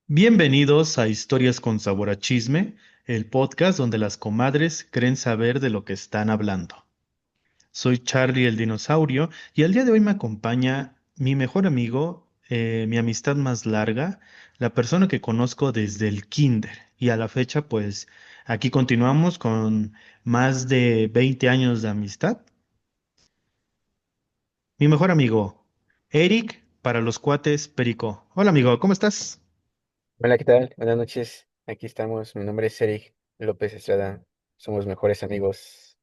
Bienvenidos a Historias con Sabor a Chisme, el podcast donde las comadres creen saber de lo que están hablando. Soy Charlie el dinosaurio y el día de hoy me acompaña mi mejor amigo, mi amistad más larga, la persona que conozco desde el kinder. Y a la fecha, pues aquí continuamos con más de 20 años de amistad. Mi mejor amigo, Eric, para los cuates, Perico. Hola amigo, ¿cómo estás? Hola, ¿qué tal? Buenas noches. Aquí estamos. Mi nombre es Eric López Estrada. Somos mejores amigos.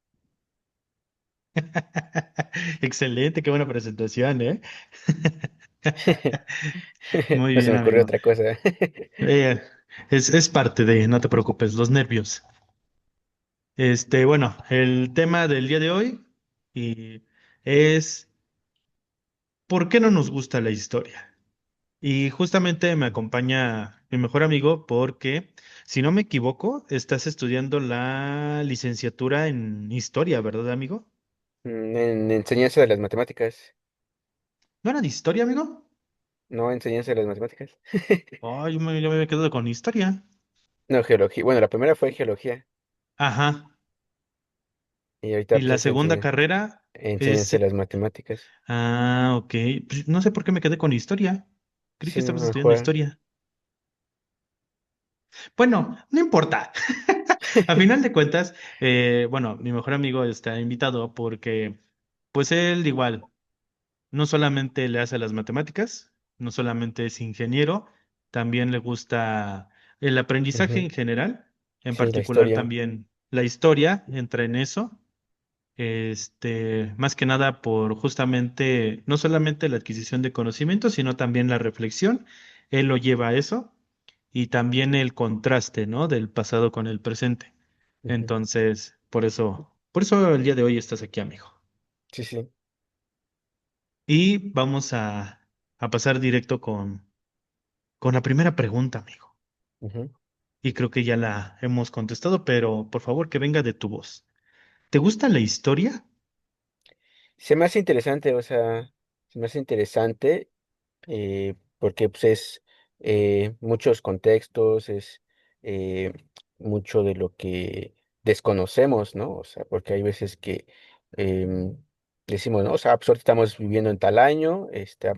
Excelente, qué buena presentación, ¿eh? Muy No se bien, me ocurrió amigo. otra cosa. Eh, es parte de, no te preocupes, los nervios. Bueno, el tema del día de hoy y es ¿por qué no nos gusta la historia? Y justamente me acompaña mi mejor amigo porque, si no me equivoco, estás estudiando la licenciatura en historia, ¿verdad, amigo? En enseñanza de las matemáticas. ¿No era de historia, amigo? No, enseñanza de las matemáticas. Ay, yo me había quedado con historia. No, geología. Bueno, la primera fue geología. Ajá. Y ahorita Y pues la es segunda carrera enseñanza es... de las matemáticas. Ok. Pues no sé por qué me quedé con historia. Creí que Sí, no, estabas estudiando mejor. historia. Bueno, no importa. A final de cuentas, bueno, mi mejor amigo está invitado porque, pues él igual, no solamente le hace las matemáticas, no solamente es ingeniero, también le gusta el aprendizaje Ujú. en general, en Sí, la particular historia. también la historia entra en eso. Más que nada por justamente, no solamente la adquisición de conocimiento, sino también la reflexión. Él lo lleva a eso y también el contraste, ¿no? Del pasado con el presente. Ujú. Entonces, por eso el día de hoy estás aquí, amigo. Sí, sí. Y vamos a pasar directo con la primera pregunta, amigo. Ujú. Y creo que ya la hemos contestado, pero por favor que venga de tu voz. ¿Te gusta la historia? Se me hace interesante, o sea, se me hace interesante. Porque pues, es muchos contextos, es eh, mucho de lo que desconocemos, ¿no? O sea, porque hay veces que em, decimos, ¿no? O sea, pues ahorita estamos viviendo en tal año,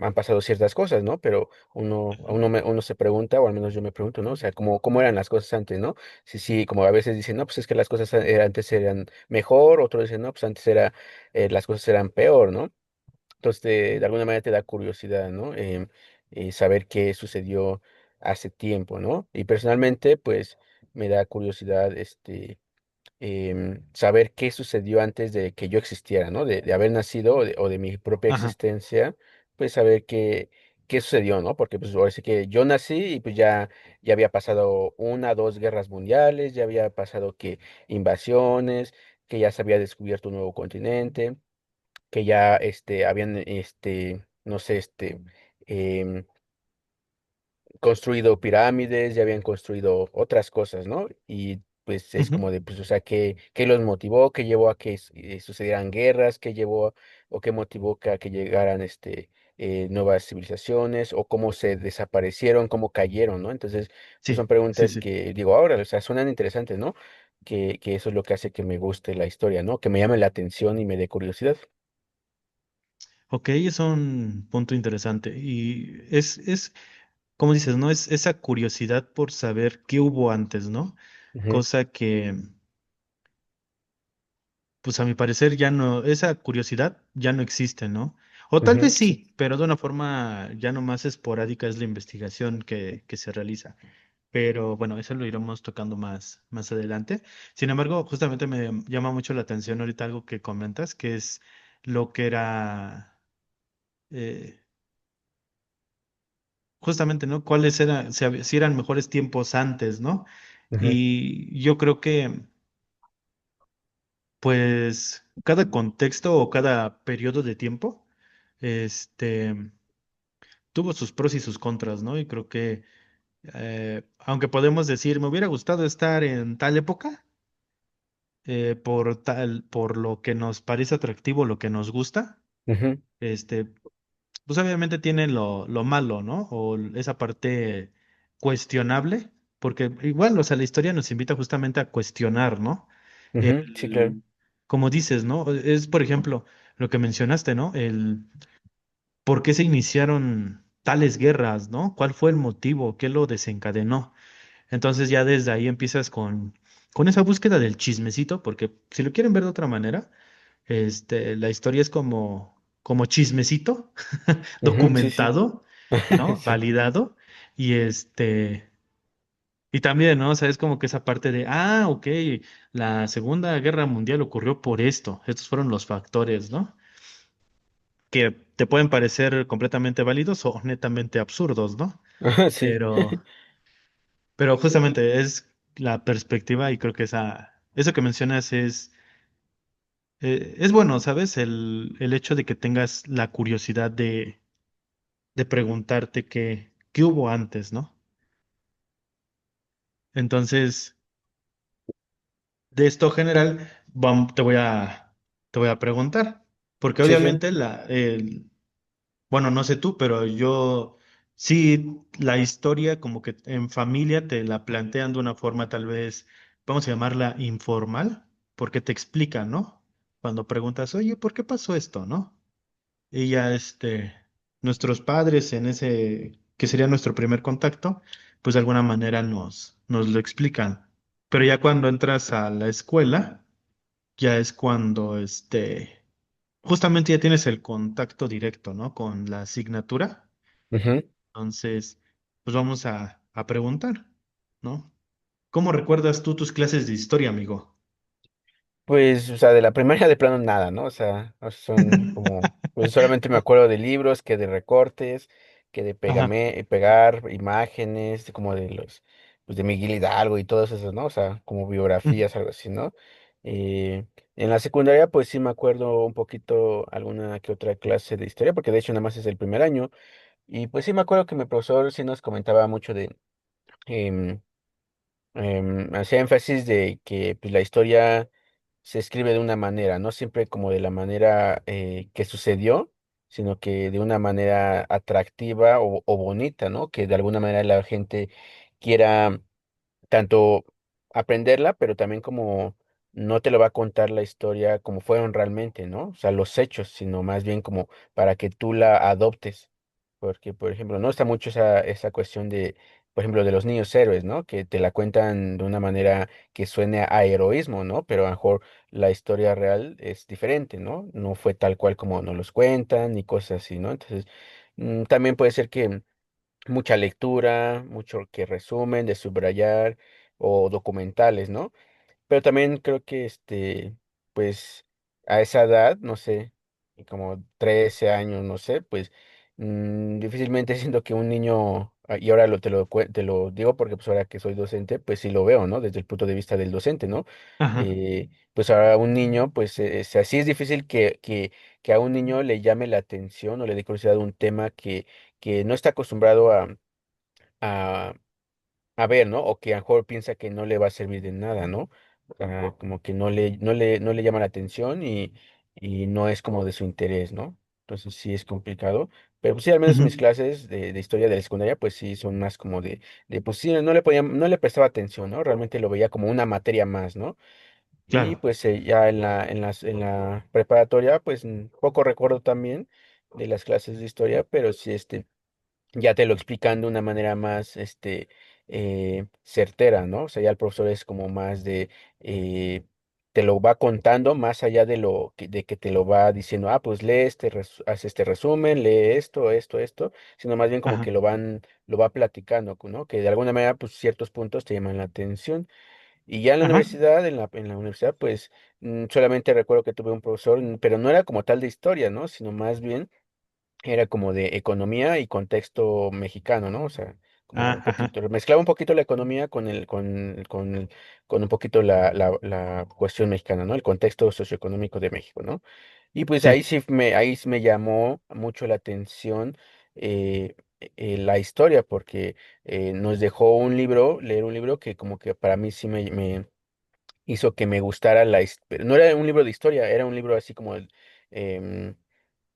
han pasado ciertas cosas, ¿no? Pero uno se pregunta, o al menos yo me pregunto, ¿no? O sea, ¿cómo eran las cosas antes, ¿no? Sí, sí, como a veces dicen, no, pues es que las cosas antes eran mejor, otros dicen, no, pues antes las cosas eran peor, ¿no? Entonces, de alguna manera te da curiosidad, ¿no? Saber qué sucedió hace tiempo, ¿no? Y personalmente, pues, me da curiosidad, saber qué sucedió antes de que yo existiera, ¿no? De haber nacido o de mi propia Ajá. existencia, pues, saber qué sucedió, ¿no? Porque, pues, ahora sí que yo nací y, pues, ya había pasado una, dos guerras mundiales, ya había pasado que invasiones, que ya se había descubierto un nuevo continente que ya habían, no sé, em, construido pirámides, ya habían construido otras cosas, ¿no? Y pues es Ujú. como de, pues, o sea, ¿qué los motivó? ¿Qué llevó a que sucedieran guerras? ¿Qué llevó o qué motivó a que llegaran, nuevas civilizaciones? ¿O cómo se desaparecieron? ¿Cómo cayeron? ¿No? Entonces, pues son Sí, sí, preguntas sí. que digo ahora, o sea, suenan interesantes, ¿no? Que eso es lo que hace que me guste la historia, ¿no? Que me llame la atención y me dé curiosidad. Ok, es un punto interesante. Y como dices, ¿no? Es esa curiosidad por saber qué hubo antes, ¿no? Ujú, Cosa que, pues a mi parecer ya no, esa curiosidad ya no existe, ¿no? O tal ujú, vez sí. sí, pero de una forma ya no más esporádica es la investigación que se realiza. Pero bueno, eso lo iremos tocando más adelante. Sin embargo, justamente me llama mucho la atención ahorita algo que comentas, que es lo que era, eh, justamente, ¿no? ¿Cuáles eran, si eran mejores tiempos antes, ¿no? Ujú, Y yo creo que, pues, cada contexto o cada periodo de tiempo, este, tuvo sus pros y sus contras, ¿no? Y creo que, aunque podemos decir, me hubiera gustado estar en tal época, por lo que nos parece atractivo, lo que nos gusta, ujú, este, pues obviamente tiene lo malo, ¿no? O esa parte cuestionable, porque igual, o sea, la historia nos invita justamente a cuestionar, ¿no? Ujú, sí, claro. El, como dices, ¿no? Es, por ejemplo, lo que mencionaste, ¿no? El por qué se iniciaron tales guerras, ¿no? ¿Cuál fue el motivo? ¿Qué lo desencadenó? Entonces ya desde ahí empiezas con esa búsqueda del chismecito, porque si lo quieren ver de otra manera, la historia es como chismecito, Ujú, sí, sí. documentado, ¿no? Sí. Validado. Y y también, ¿no? O sea, es como que esa parte de, ok, la Segunda Guerra Mundial ocurrió por esto. Estos fueron los factores, ¿no? Que te pueden parecer completamente válidos o netamente absurdos, ¿no? Ajá, sí. Pero, pero justamente es la perspectiva y creo que eso que mencionas es bueno, ¿sabes? El hecho de que tengas la curiosidad de preguntarte qué hubo antes, ¿no? Entonces, de esto general, te voy a preguntar, porque Sí, sí. obviamente bueno, no sé tú, pero yo sí, la historia como que en familia te la plantean de una forma tal vez, vamos a llamarla informal, porque te explican, ¿no? Cuando preguntas, oye, ¿por qué pasó esto, no? Y ya nuestros padres en ese, que sería nuestro primer contacto, pues de alguna manera nos lo explican. Pero ya cuando entras a la escuela, ya es cuando justamente ya tienes el contacto directo, ¿no? Con la asignatura. Ujú. Entonces, pues vamos a preguntar, ¿no? ¿Cómo recuerdas tú tus clases de historia, amigo? Pues, o sea, de la primaria de plano nada, ¿no? O sea, son como, pues solamente me acuerdo de libros, que de recortes, que de Ajá. pegar imágenes, como de pues de Miguel Hidalgo y todas esas, ¿no? O sea, como Ujú. biografías, algo así, ¿no? Eh, en la secundaria, pues sí me acuerdo un poquito alguna que otra clase de historia, porque de hecho nada más es el primer año, y pues sí me acuerdo que mi profesor sí nos comentaba mucho em, hacía énfasis de que pues, la historia se escribe de una manera, no siempre como de la manera que sucedió, sino que de una manera atractiva o bonita, ¿no? Que de alguna manera la gente quiera tanto aprenderla, pero también como no te lo va a contar la historia como fueron realmente, ¿no? O sea, los hechos, sino más bien como para que tú la adoptes. Porque, por ejemplo, no está mucho esa cuestión de, por ejemplo, de los niños héroes, ¿no? Que te la cuentan de una manera que suene a heroísmo, ¿no? Pero a lo mejor la historia real es diferente, ¿no? No fue tal cual como nos los cuentan ni cosas así, ¿no? Entonces, también puede ser que mucha lectura, mucho que resumen, de subrayar o documentales, ¿no? Pero también creo que pues a esa edad, no sé, como 13 años, no sé, pues difícilmente siento que un niño, y ahora te lo digo porque pues ahora que soy docente, pues sí lo veo, ¿no? Desde el punto de vista del docente, ¿no? Ajá. Pues ahora un niño, pues así es difícil que a un niño le llame la atención o le dé curiosidad un tema que no está acostumbrado a, a ver, ¿no? O que a lo mejor piensa que no le va a servir de nada, ¿no? Como que no le llama la atención y no es como de su interés, ¿no? Entonces sí es complicado. Pero pues sí, al menos mis Ujú. clases de historia de la secundaria, pues sí son más como pues sí, no le prestaba atención, ¿no? Realmente lo veía como una materia más, ¿no? Y Claro. pues ya en la preparatoria, pues poco recuerdo también de las clases de historia, pero sí ya te lo explican de una manera más, certera, ¿no? O sea, ya el profesor es como más eh, te lo va contando más allá de que te lo va diciendo, pues lee haz este resumen, lee esto, sino más bien como Ajá. que lo va platicando, ¿no? Que de alguna manera, pues ciertos puntos te llaman la atención. Y ya en la Ajá. universidad, en la universidad, pues solamente recuerdo que tuve un profesor, pero no era como tal de historia, ¿no? Sino más bien era como de economía y contexto mexicano, ¿no? O sea, como un Ajá. poquito, mezclaba un poquito la economía con un poquito la cuestión mexicana, ¿no? El contexto socioeconómico de México, ¿no? Y pues Sí. ahí sí me llamó mucho la atención la historia, porque nos dejó leer un libro que como que para mí sí me hizo que me gustara pero no era un libro de historia, era un libro así como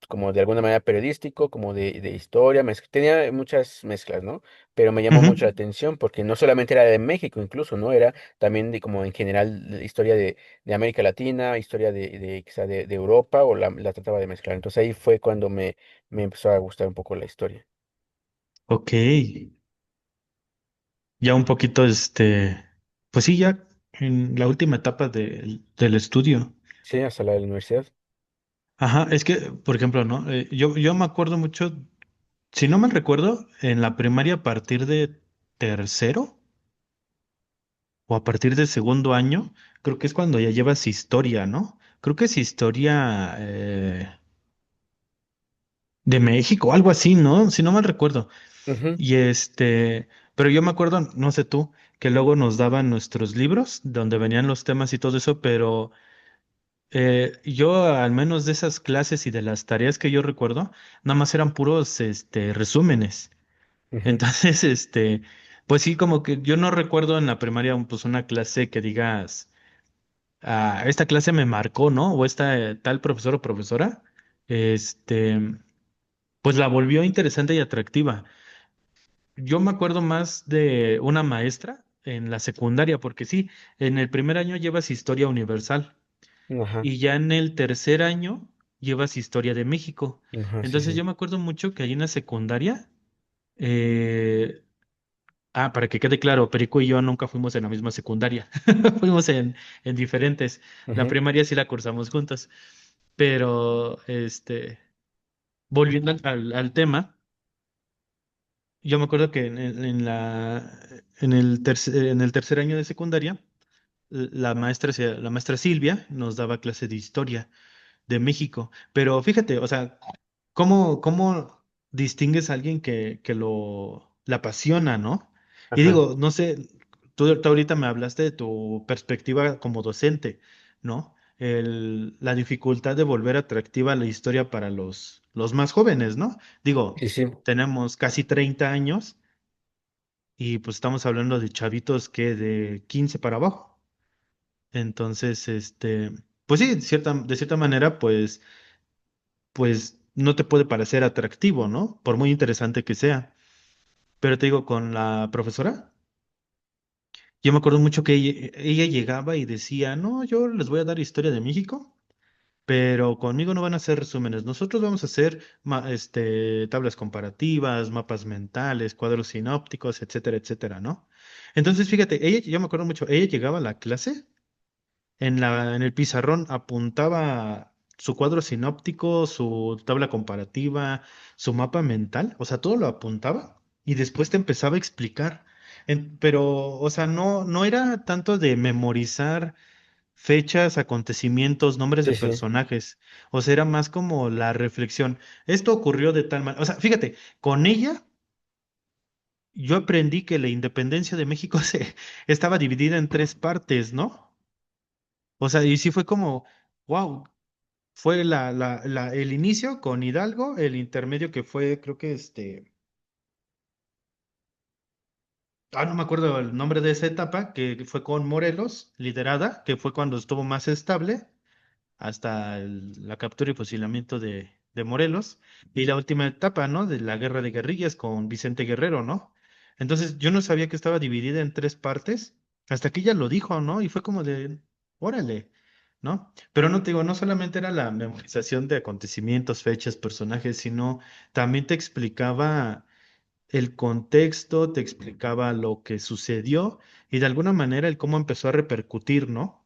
como de alguna manera periodístico, como de historia, tenía muchas mezclas, ¿no? Pero me llamó mucho la Ujú. atención porque no solamente era de México, incluso, ¿no? Era también de como en general de historia de América Latina, historia de quizá de Europa, o la trataba de mezclar. Entonces ahí fue cuando me empezó a gustar un poco la historia. Ok, ya un poquito, pues sí, ya en la última etapa del estudio. Sí, hasta la de la universidad. Ajá, es que, por ejemplo, ¿no? Yo me acuerdo mucho, si no mal recuerdo, en la primaria a partir de tercero o a partir de segundo año, creo que es cuando ya llevas historia, ¿no? Creo que es historia de México, algo así, ¿no? Si no mal recuerdo. Ujú, Y pero yo me acuerdo, no sé tú, que luego nos daban nuestros libros donde venían los temas y todo eso, pero yo al menos de esas clases y de las tareas que yo recuerdo, nada más eran puros, resúmenes. ujú, Entonces, pues sí, como que yo no recuerdo en la primaria, pues una clase que digas, ah, esta clase me marcó, ¿no? O esta tal profesor o profesora, este, pues la volvió interesante y atractiva. Yo me acuerdo más de una maestra en la secundaria, porque sí, en el primer año llevas historia universal ajá, y ya en el tercer año llevas historia de México. ajá, sí, Entonces sí. yo me acuerdo mucho que ahí en la secundaria, eh, para que quede claro, Perico y yo nunca fuimos en la misma secundaria, fuimos en diferentes. La Ujú, primaria sí la cursamos juntos, pero volviendo al tema. Yo me acuerdo que en el tercer año de secundaria, la maestra Silvia nos daba clase de historia de México. Pero fíjate, o sea, ¿cómo distingues a alguien que la apasiona, ¿no? Y ajá, digo, no sé, tú ahorita me hablaste de tu perspectiva como docente, ¿no? La dificultad de volver atractiva la historia para los más jóvenes, ¿no? Digo, sí, sí, tenemos casi 30 años y pues estamos hablando de chavitos que de 15 para abajo. Entonces, pues sí, de cierta manera, pues no te puede parecer atractivo, ¿no? Por muy interesante que sea. Pero te digo, con la profesora, yo me acuerdo mucho que ella llegaba y decía, no, yo les voy a dar historia de México, pero conmigo no van a hacer resúmenes. Nosotros vamos a hacer tablas comparativas, mapas mentales, cuadros sinópticos, etcétera, etcétera, ¿no? Entonces, fíjate, yo me acuerdo mucho, ella llegaba a la clase. En el pizarrón apuntaba su cuadro sinóptico, su tabla comparativa, su mapa mental, o sea, todo lo apuntaba y después te empezaba a explicar. Pero, o sea, no era tanto de memorizar fechas, acontecimientos, nombres de sí, sí, personajes, o sea, era más como la reflexión. Esto ocurrió de tal manera, o sea, fíjate, con ella yo aprendí que la independencia de México estaba dividida en tres partes, ¿no? O sea, y sí fue como, wow, fue el inicio con Hidalgo, el intermedio que fue, creo que no me acuerdo el nombre de esa etapa, que fue con Morelos, liderada, que fue cuando estuvo más estable, hasta la captura y fusilamiento de Morelos, y la última etapa, ¿no? De la guerra de guerrillas con Vicente Guerrero, ¿no? Entonces yo no sabía que estaba dividida en tres partes, hasta que ella lo dijo, ¿no? Y fue como de, órale, ¿no? Pero no te digo, no solamente era la memorización de acontecimientos, fechas, personajes, sino también te explicaba el contexto, te explicaba lo que sucedió y de alguna manera el cómo empezó a repercutir, ¿no?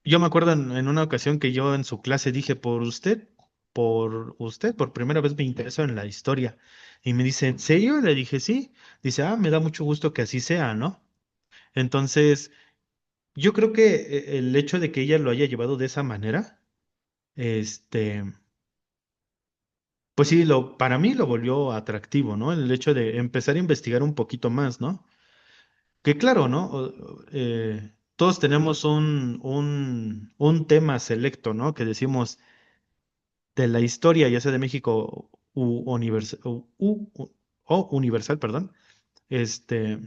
Yo me acuerdo en una ocasión que yo en su clase dije, por primera vez me intereso en la historia. Y me dice, ¿en serio? Le dije, sí. Dice, me da mucho gusto que así sea, ¿no? Entonces, yo creo que el hecho de que ella lo haya llevado de esa manera, este, pues sí, para mí lo volvió atractivo, ¿no? El hecho de empezar a investigar un poquito más, ¿no? Que claro, ¿no? Todos tenemos un tema selecto, ¿no? Que decimos de la historia, ya sea de México o universal, perdón, este,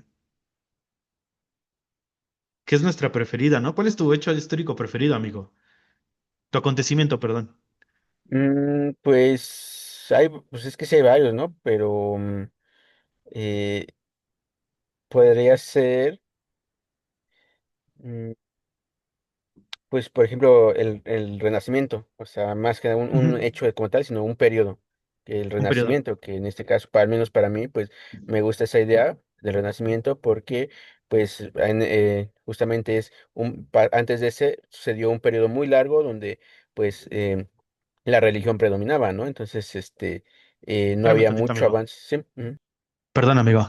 que es nuestra preferida, ¿no? ¿Cuál es tu hecho histórico preferido, amigo? Tu acontecimiento, perdón. Pues pues es que sí hay varios, ¿no? Pero eh, podría ser, mm, pues, por ejemplo, el Renacimiento, o sea, más que un Ujú. hecho como tal, sino un periodo, que el Un periodo. Renacimiento, que en este caso, al menos para mí, pues, me gusta esa idea del Renacimiento porque, pues, justamente antes de ese sucedió un periodo muy largo donde, pues, la religión predominaba, ¿no? Entonces, no Espérame había tantito, mucho amigo. avance. Sí, ujú, Perdón, amigo.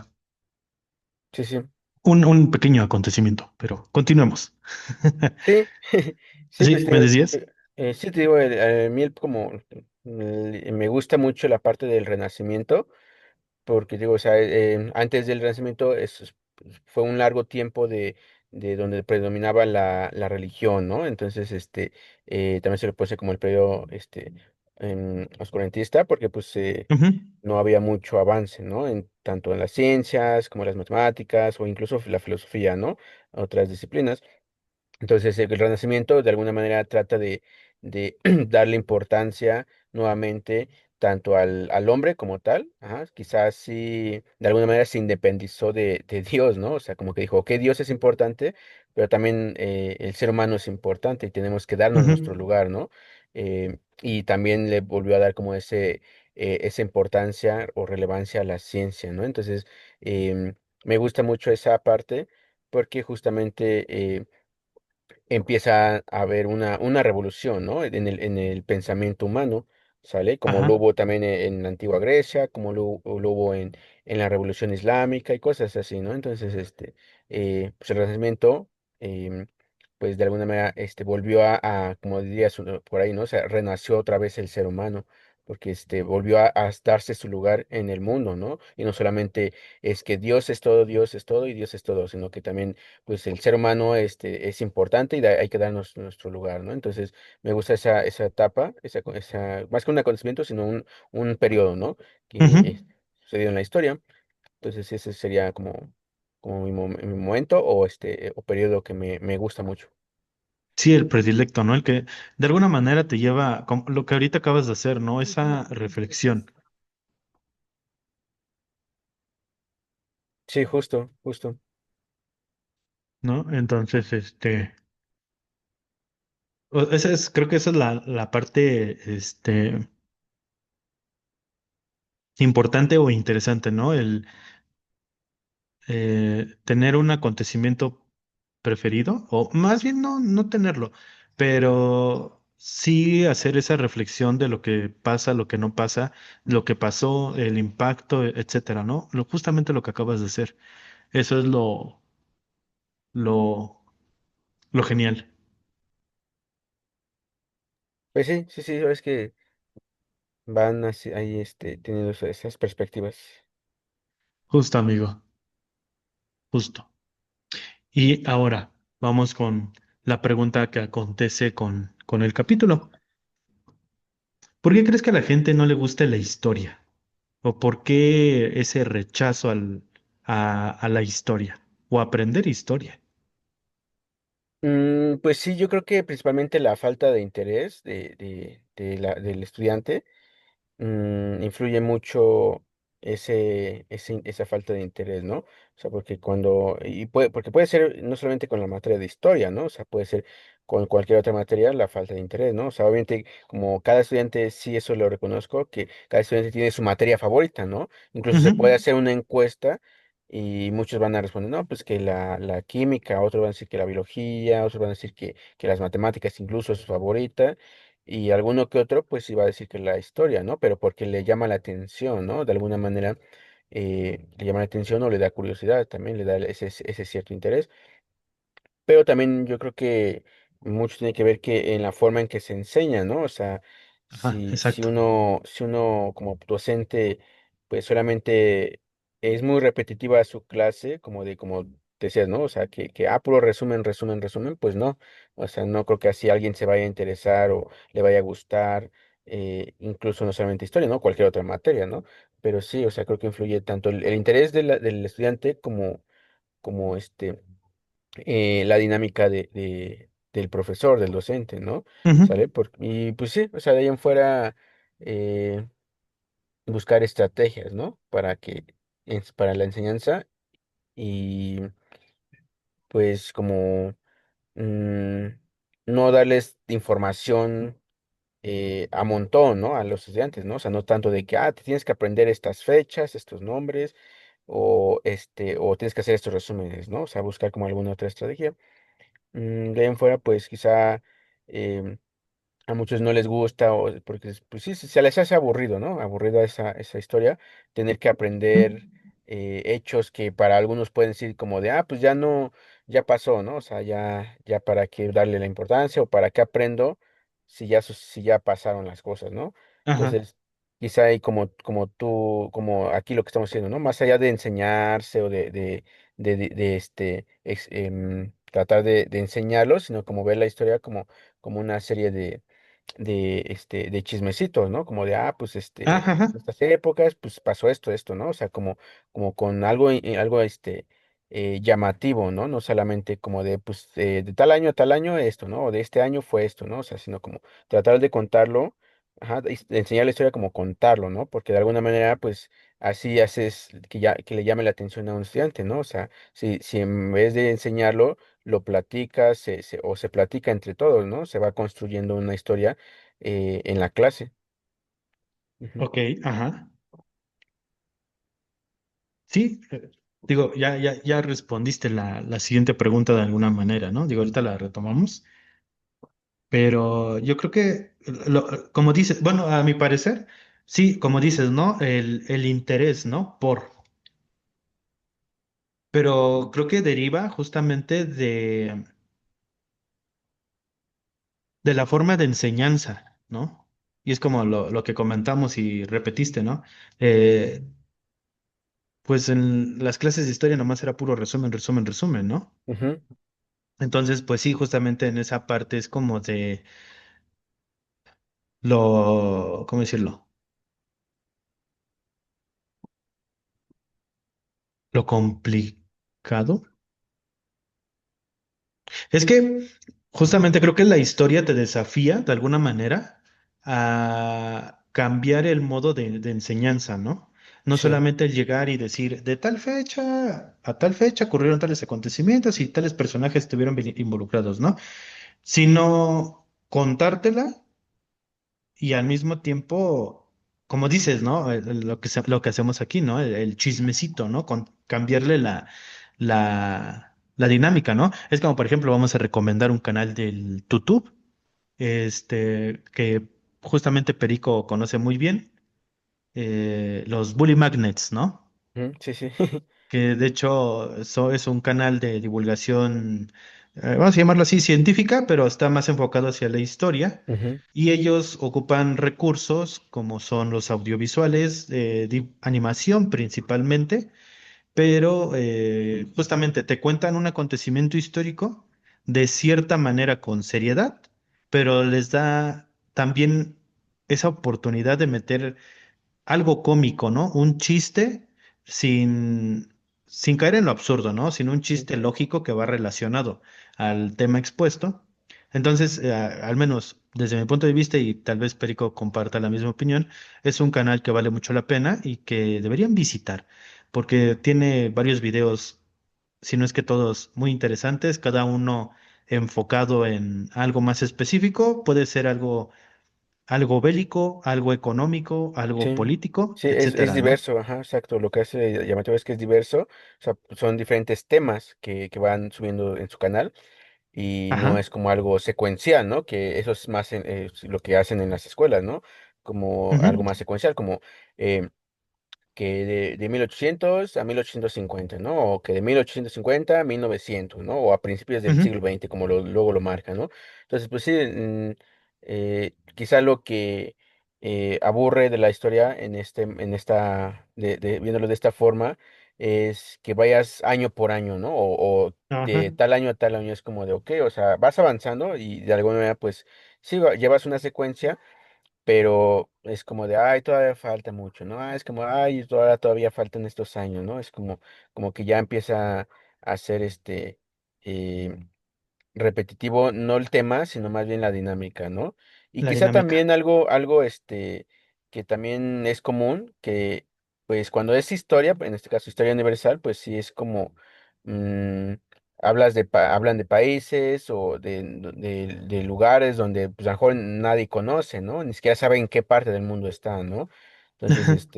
sí, sí. Un pequeño acontecimiento, pero continuemos. Sí, sí, pues Sí, te ¿me digo, decías? sí te digo, a mí como me gusta mucho la parte del Renacimiento, porque digo, o sea, antes del Renacimiento pues, fue un largo tiempo de donde predominaba la religión, ¿no? Entonces, también se le puede hacer como el periodo, oscurantista, porque pues Ujú, no había mucho avance, ¿no? Tanto en las ciencias como en las matemáticas o incluso la filosofía, ¿no? Otras disciplinas. Entonces, el Renacimiento de alguna manera trata de darle importancia nuevamente tanto al hombre como tal, ajá, quizás sí, de alguna manera se independizó de Dios, ¿no? O sea, como que dijo, ok, Dios es importante, pero también el ser humano es importante y tenemos que darnos nuestro ujú, lugar, ¿no? Y también le volvió a dar como esa importancia o relevancia a la ciencia, ¿no? Entonces, me gusta mucho esa parte porque justamente empieza a haber una revolución, ¿no? En el pensamiento humano, ¿sale? Como lo ajá. hubo también en la antigua Grecia, como lo hubo en la Revolución Islámica y cosas así, ¿no? Entonces, pues el Renacimiento, em, pues de alguna manera, volvió como dirías por ahí, ¿no? O sea, renació otra vez el ser humano. Porque volvió a darse su lugar en el mundo, ¿no? Y no solamente es que Dios es todo y Dios es todo, sino que también pues el ser humano es importante y hay que darnos nuestro lugar, ¿no? Entonces, me gusta esa etapa, más que un acontecimiento, sino un periodo, ¿no? Que Ujú. sucedió en la historia. Entonces, ese sería como mi momento o periodo que me gusta mucho. Sí, el predilecto, ¿no? El que de alguna manera te lleva, como lo que ahorita acabas de hacer, ¿no? Esa reflexión, Sí, justo, justo. ¿no? Entonces, creo que esa es la parte, importante o interesante, ¿no? El tener un acontecimiento preferido, o más bien no tenerlo, pero sí hacer esa reflexión de lo que pasa, lo que no pasa, lo que pasó, el impacto, etcétera, ¿no? Justamente lo que acabas de hacer. Eso es lo, lo genial. Pues sí, sí, sí, es que van así, ahí teniendo esas perspectivas. Justo, amigo, justo. Y ahora vamos con la pregunta que acontece con el capítulo. ¿Por qué crees que a la gente no le gusta la historia? ¿O por qué ese rechazo a la historia? O aprender historia. Pues sí, yo creo que principalmente la falta de interés del estudiante influye mucho esa falta de interés, ¿no? O sea, porque puede ser no solamente con la materia de historia, ¿no? O sea, puede ser con cualquier otra materia la falta de interés, ¿no? O sea, obviamente, como cada estudiante, sí, eso lo reconozco, que cada estudiante tiene su materia favorita, ¿no? Incluso se puede Ujú, hacer una encuesta y muchos van a responder, no, pues que la química, otros van a decir que la biología, otros van a decir que las matemáticas incluso es su favorita. Y alguno que otro, pues iba a decir que la historia, ¿no? Pero porque le llama la atención, ¿no? De alguna manera le llama la atención o le da curiosidad, también le da ese cierto interés. Pero también yo creo que mucho tiene que ver que en la forma en que se enseña, ¿no? O sea, ajá, si exacto. uno como docente, pues solamente es muy repetitiva su clase, como decías, ¿no? O sea, puro resumen, resumen, resumen, pues no. O sea, no creo que así alguien se vaya a interesar o le vaya a gustar, incluso no solamente historia, ¿no? Cualquier otra materia, ¿no? Pero sí, o sea, creo que influye tanto el interés del estudiante como la dinámica del profesor, del docente, ¿no? Ujú. ¿Sale? Y pues sí, o sea, de ahí en fuera eh, buscar estrategias, ¿no? Para la enseñanza y pues como mm, no darles información a montón, ¿no? A los estudiantes, ¿no? O sea, no tanto de que, te tienes que aprender estas fechas, estos nombres, o tienes que hacer estos resúmenes, ¿no? O sea, buscar como alguna otra estrategia. De ahí en fuera, pues quizá em, a muchos no les gusta, o porque pues sí, se les hace aburrido, ¿no? Aburrida esa historia, tener que aprender hechos que para algunos pueden decir como de, pues ya no, ya pasó, ¿no? O sea, ya para qué darle la importancia o para qué aprendo si ya pasaron las cosas, ¿no? Ajá, Entonces, quizá ahí como aquí lo que estamos haciendo, ¿no? Más allá de enseñarse o tratar de enseñarlo, sino como ver la historia como una serie de chismecitos, ¿no? Como de, pues ajá, en ajá, estas épocas, pues pasó esto, ¿no? O sea, como con algo, llamativo, ¿no? No solamente como de, pues, de tal año a tal año esto, ¿no? O de este año fue esto, ¿no? O sea, sino como tratar de contarlo, ajá, de enseñar la historia como contarlo, ¿no? Porque de alguna manera, pues, así haces que le llame la atención a un estudiante, ¿no? O sea, si en vez de enseñarlo, lo platicas o se platica entre todos, ¿no? Se va construyendo una historia en la clase. Ujú, ok, ajá. Sí, digo, ya respondiste la siguiente pregunta de alguna manera, ¿no? Digo, ahorita la retomamos, pero yo creo que, como dices, bueno, a mi parecer, sí, como dices, ¿no? El interés, ¿no? Pero creo que deriva justamente de la forma de enseñanza, ¿no? Y es como lo que comentamos y repetiste, ¿no? Eh, pues en las clases de historia nomás era puro resumen, resumen, resumen, ¿no? ujú, Entonces, pues sí, justamente en esa parte es como de ¿cómo decirlo? Lo complicado. Es que justamente creo que la historia te desafía de alguna manera a cambiar el modo de enseñanza, ¿no? No sí, solamente el llegar y decir, de tal fecha a tal fecha ocurrieron tales acontecimientos y tales personajes estuvieron involucrados, ¿no? Sino contártela y al mismo tiempo, como dices, ¿no? Lo que hacemos aquí, ¿no? El chismecito, ¿no? Cambiarle la dinámica, ¿no? Es como, por ejemplo, vamos a recomendar un canal del YouTube, que justamente Perico conoce muy bien, los Bully Magnets, ¿no? ujú, sí, sí. Que de hecho es un canal de divulgación, vamos a llamarlo así, científica, pero está más enfocado hacia la historia. Ujú, Y ellos ocupan recursos como son los audiovisuales, animación principalmente, pero justamente te cuentan un acontecimiento histórico de cierta manera con seriedad, pero les da también esa oportunidad de meter algo cómico, ¿no? Un chiste sin, sin caer en lo absurdo, ¿no? Sin un ujú, chiste lógico que va relacionado al tema expuesto. Entonces, al menos desde mi punto de vista, y tal vez Perico comparta la misma opinión, es un canal que vale mucho la pena y que deberían visitar, porque tiene varios videos, si no es que todos, muy interesantes, cada uno enfocado en algo más específico, puede ser algo bélico, algo económico, algo sí, político, sí, es etcétera, ¿no? diverso, ajá, exacto. Lo que hace llamativo es que es diverso, o sea, son diferentes temas que van subiendo en su canal y no Ajá. es como algo secuencial, ¿no? Que eso es más lo que hacen en las escuelas, ¿no? Como algo Ujú, más secuencial, como eh, que de 1800 a 1850, ¿no? O que de 1850 a 1900, ¿no? O a principios del ujú, siglo XX, como luego lo marca, ¿no? Entonces, pues sí, quizá lo que aburre de la historia viéndolo de esta forma, es que vayas año por año, ¿no? O de ajá. tal año a tal año es como de, ok, o sea, vas avanzando y de alguna manera, pues, sí, llevas una secuencia pero es como de, ay, todavía falta mucho, ¿no? Es como, ay, todavía faltan estos años, ¿no? Es como que ya empieza a ser eh, repetitivo, no el tema, sino más bien la dinámica, ¿no? Y La quizá dinámica. también algo, que también es común, que pues cuando es historia, en este caso historia universal, pues sí es como, mm, hablan de países o de lugares donde pues a lo mejor nadie conoce, ¿no? Ni siquiera saben en qué parte del mundo están, ¿no? Entonces,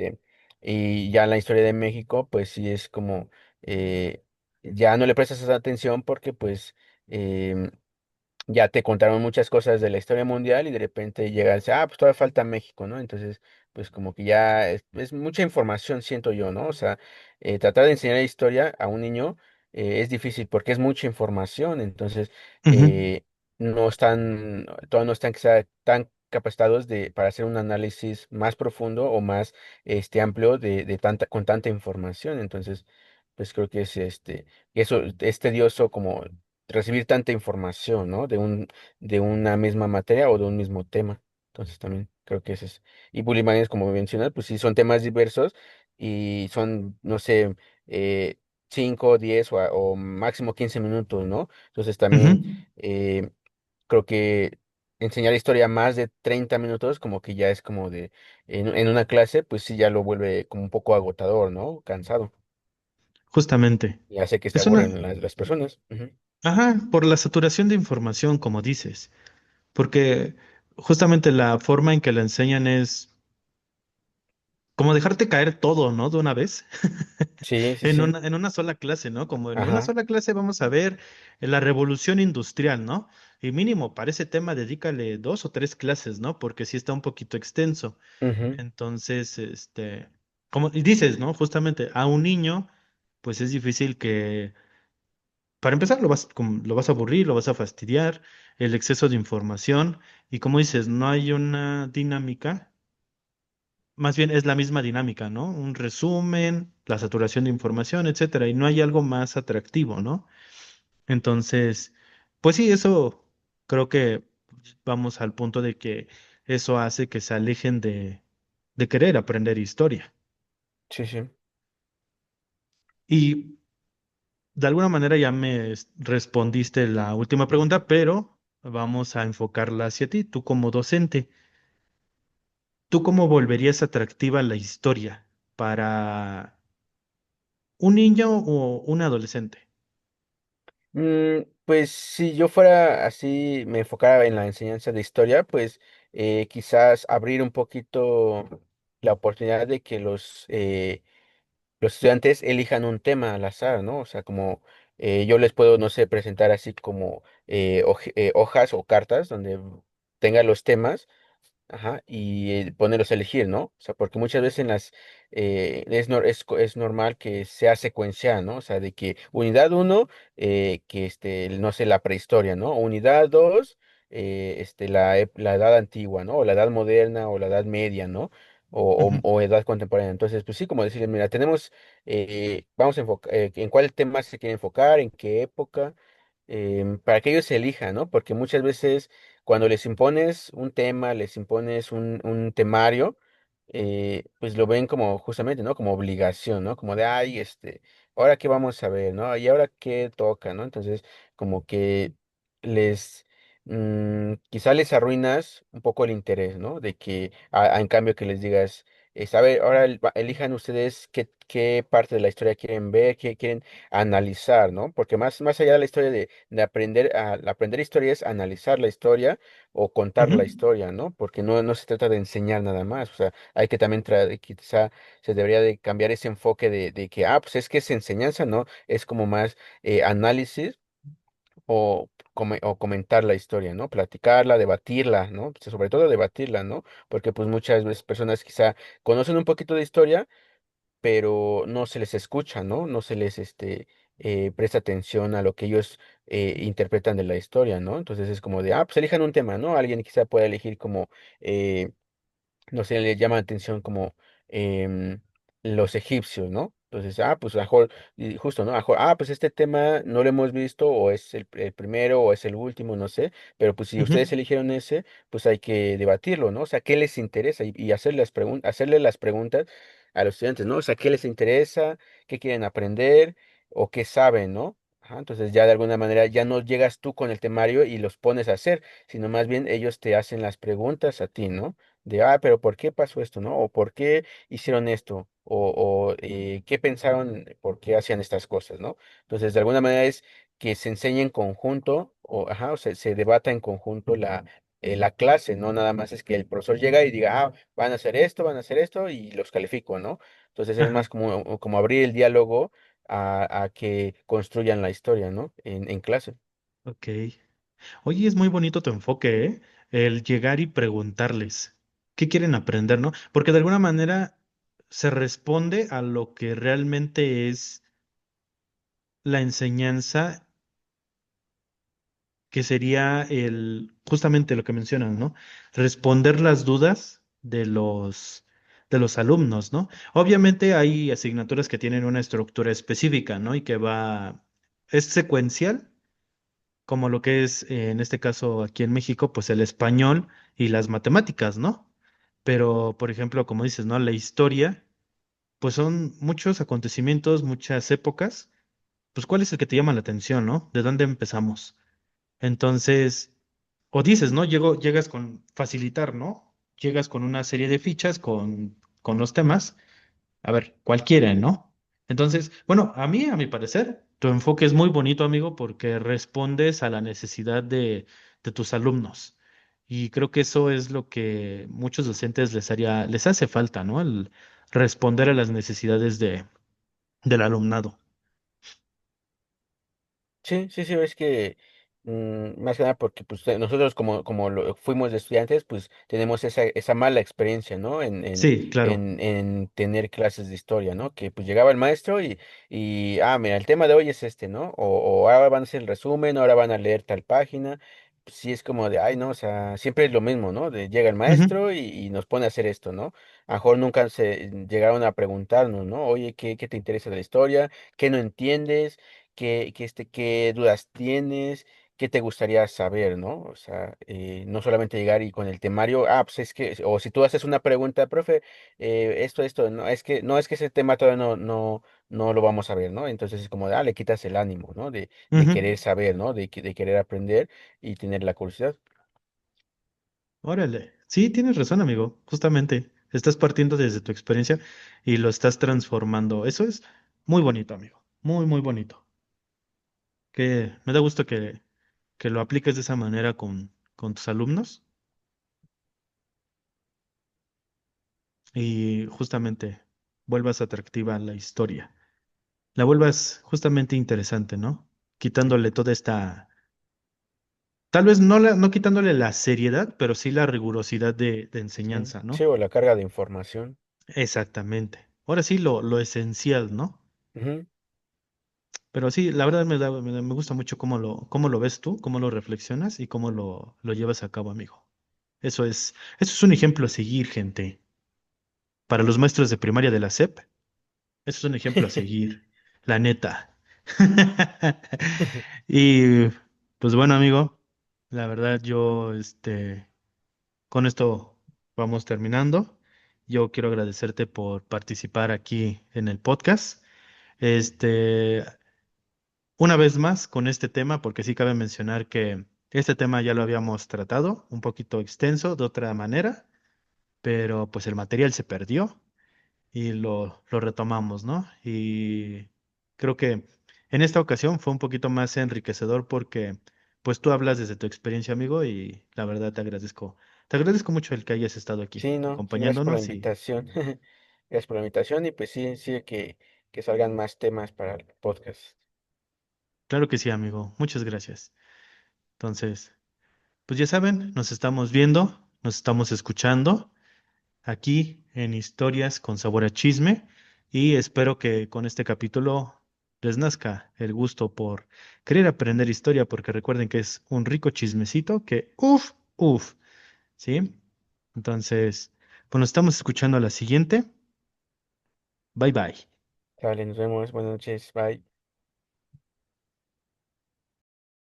y ya en la historia de México, pues sí es como, eh, ya no le prestas esa atención porque pues em, ya te contaron muchas cosas de la historia mundial y de repente llegas, pues todavía falta México, ¿no? Entonces, pues como que ya es mucha información, siento yo, ¿no? O sea, tratar de enseñar historia a un niño es difícil porque es mucha información, entonces Ujú, eh, todavía no están quizá tan capacitados para hacer un análisis más profundo o más amplio con tanta información. Entonces, pues creo que eso es tedioso como recibir tanta información, ¿no? De una misma materia o de un mismo tema. Entonces también creo que ese es. Y Bully Magnets, como mencionas, pues sí, son temas diversos y son, no sé, 5, 10 o máximo 15 minutos, ¿no? Entonces también ujú. eh, creo que enseñar historia más de 30 minutos, como que ya es como en una clase, pues sí, ya lo vuelve como un poco agotador, ¿no? Cansado. Justamente. Y hace que se Es una, aburren las personas. Ujú. ajá, por la saturación de información, como dices, porque justamente la forma en que la enseñan es como dejarte caer todo, ¿no? De una vez, Sí, sí, sí. en una sola clase, ¿no? Como en una Ajá. sola clase vamos a ver la revolución industrial, ¿no? Y mínimo, para ese tema dedícale dos o tres clases, ¿no? Porque sí está un poquito extenso. Ujú. Entonces, como y dices, ¿no? Justamente a un niño, pues es difícil que, para empezar, lo vas a aburrir, lo vas a fastidiar, el exceso de información, y como dices, no hay una dinámica, más bien es la misma dinámica, ¿no? Un resumen, la saturación de información, etcétera, y no hay algo más atractivo, ¿no? Entonces, pues sí, eso creo que vamos al punto de que eso hace que se alejen de querer aprender historia. Sí, sí. Y de alguna manera ya respondiste la última pregunta, pero vamos a enfocarla hacia ti, tú como docente. ¿Tú cómo volverías atractiva la historia para un niño o un adolescente? Pues si yo fuera así, me enfocara en la enseñanza de historia, pues quizás abrir un poquito la oportunidad de que los estudiantes elijan un tema al azar, ¿no? O sea, como yo les puedo, no sé, presentar así como hojas o cartas donde tenga los temas. Ajá, y ponerlos a elegir, ¿no? O sea, porque muchas veces es normal que sea secuencial, ¿no? O sea, de que unidad uno, que no sé, la prehistoria, ¿no? Unidad 2, la edad antigua, ¿no? O la edad moderna o la edad media, ¿no? Ujú, O edad contemporánea. Entonces, pues sí, como decirles, mira, vamos a enfocar, en cuál tema se quiere enfocar, en qué época, para que ellos se elijan, ¿no? Porque muchas veces cuando les impones un tema, les impones un temario, pues lo ven como justamente, ¿no? Como obligación, ¿no? Como de, ay, ahora qué vamos a ver, ¿no? Y ahora qué toca, ¿no? Entonces, como que les, quizá les arruinas un poco el interés, ¿no? De que, en cambio que les digas, a ver, ahora elijan ustedes qué parte de la historia quieren ver, qué quieren analizar, ¿no? Porque más allá de la historia de aprender historia es analizar la historia o contar ujú. la historia, ¿no? Porque no se trata de enseñar nada más, o sea, hay que también quizá se debería de cambiar ese enfoque de que, pues es que es enseñanza, ¿no? Es como más análisis o comentar la historia, ¿no? Platicarla, debatirla, ¿no? Sobre todo debatirla, ¿no? Porque pues muchas veces personas quizá conocen un poquito de historia pero no se les escucha, ¿no? No se les presta atención a lo que ellos interpretan de la historia, ¿no? Entonces es como de, pues elijan un tema, ¿no? Alguien quizá pueda elegir como, no sé, le llama la atención como em, los egipcios, ¿no? Entonces, pues a lo mejor, y justo, ¿no? A lo mejor, pues este tema no lo hemos visto, o es el primero, o es el último, no sé, pero pues si Ujú, ustedes eligieron ese, pues hay que debatirlo, ¿no? O sea, ¿qué les interesa? Y hacerle las preguntas a los estudiantes, ¿no? O sea, ¿qué les interesa? ¿Qué quieren aprender? ¿O qué saben, ¿no? Ajá, entonces ya de alguna manera ya no llegas tú con el temario y los pones a hacer, sino más bien ellos te hacen las preguntas a ti, ¿no? De, pero ¿por qué pasó esto, no? O ¿por qué hicieron esto? O ¿qué pensaron? ¿Por qué hacían estas cosas, no? Entonces, de alguna manera es que se enseñe en conjunto, o se debata en conjunto la clase, no nada más es que el profesor llega y diga, van a hacer esto y los califico, ¿no? Entonces es más Ajá, como abrir el diálogo a que construyan la historia, ¿no? En clase. ok. Oye, es muy bonito tu enfoque, ¿eh? El llegar y preguntarles qué quieren aprender, ¿no? Porque de alguna manera se responde a lo que realmente es la enseñanza, que sería justamente lo que mencionan, ¿no? Responder las dudas de los alumnos, ¿no? Obviamente hay asignaturas que tienen una estructura específica, ¿no? Y es secuencial, como lo que es, en este caso aquí en México, pues el español y las matemáticas, ¿no? Pero, por ejemplo, como dices, ¿no? La historia, pues son muchos acontecimientos, muchas épocas. Pues, ¿cuál es el que te llama la atención, ¿no? ¿De dónde empezamos? Entonces, o dices, ¿no? Llegas con facilitar, ¿no? Llegas con una serie de fichas con los temas. A ver, cualquiera, ¿no? Entonces, bueno, a mi parecer, tu enfoque es muy bonito, amigo, porque respondes a la necesidad de tus alumnos. Y creo que eso es lo que muchos docentes les hace falta, ¿no? El responder a las necesidades del alumnado. Sí, sí, sí, es que más que nada porque pues nosotros como fuimos de estudiantes, pues tenemos esa mala experiencia, ¿no? Sí, claro. En tener clases de historia, ¿no? Que pues llegaba el maestro y mira, el tema de hoy es este, ¿no? O ahora van a hacer el resumen, ahora van a leer tal página. Pues, sí, es como de, ay, no, o sea, siempre es lo mismo, ¿no? Llega el Ujú, maestro y nos pone a hacer esto, ¿no? A lo mejor nunca se llegaron a preguntarnos, ¿no? Oye, ¿qué te interesa de la historia? ¿Qué no entiendes? ¿Qué dudas tienes? ¿Qué te gustaría saber, no? O sea, no solamente llegar y con el temario, pues es que, o si tú haces una pregunta, profe, no, es que ese tema todavía no lo vamos a ver, ¿no? Entonces es como le quitas el ánimo, ¿no? De ujú. querer saber, ¿no? De querer aprender y tener la curiosidad. Órale. Sí, tienes razón, amigo. Justamente, estás partiendo desde tu experiencia y lo estás transformando. Eso es muy bonito, amigo. Muy, muy bonito. Que me da gusto que lo apliques de esa manera con tus alumnos y justamente vuelvas atractiva la historia. La vuelvas justamente interesante, ¿no? Quitándole toda esta, tal vez no quitándole la seriedad, pero sí la rigurosidad de Sí, enseñanza, sí, ¿no? o la carga de información. Exactamente. Ahora sí, lo esencial, ¿no? Ujú. Pero sí, la verdad me gusta mucho cómo lo ves tú, cómo lo reflexionas y cómo lo llevas a cabo, amigo. Eso es un ejemplo a seguir, gente. Para los maestros de primaria de la SEP, eso es un ejemplo a seguir. La neta. Y pues bueno, amigo, la verdad con esto vamos terminando. Yo quiero agradecerte por participar aquí en el podcast. Este, una vez más con este tema, porque sí cabe mencionar que este tema ya lo habíamos tratado, un poquito extenso, de otra manera, pero pues el material se perdió y lo retomamos, ¿no? Y creo que en esta ocasión fue un poquito más enriquecedor porque pues tú hablas desde tu experiencia, amigo, y la verdad te agradezco mucho el que hayas estado aquí Sí, no, sí, gracias por la acompañándonos y invitación. Gracias por la invitación y pues sí, sí, que salgan más temas para el podcast. claro que sí, amigo, muchas gracias. Entonces, pues ya saben, nos estamos viendo, nos estamos escuchando aquí en Historias con Sabor a Chisme y espero que con este capítulo les nazca el gusto por querer aprender historia porque recuerden que es un rico chismecito que uff, ¿sí? Entonces, pues nos estamos escuchando a la siguiente. Bye bye. Vale, nos vemos, buenas noches, bye.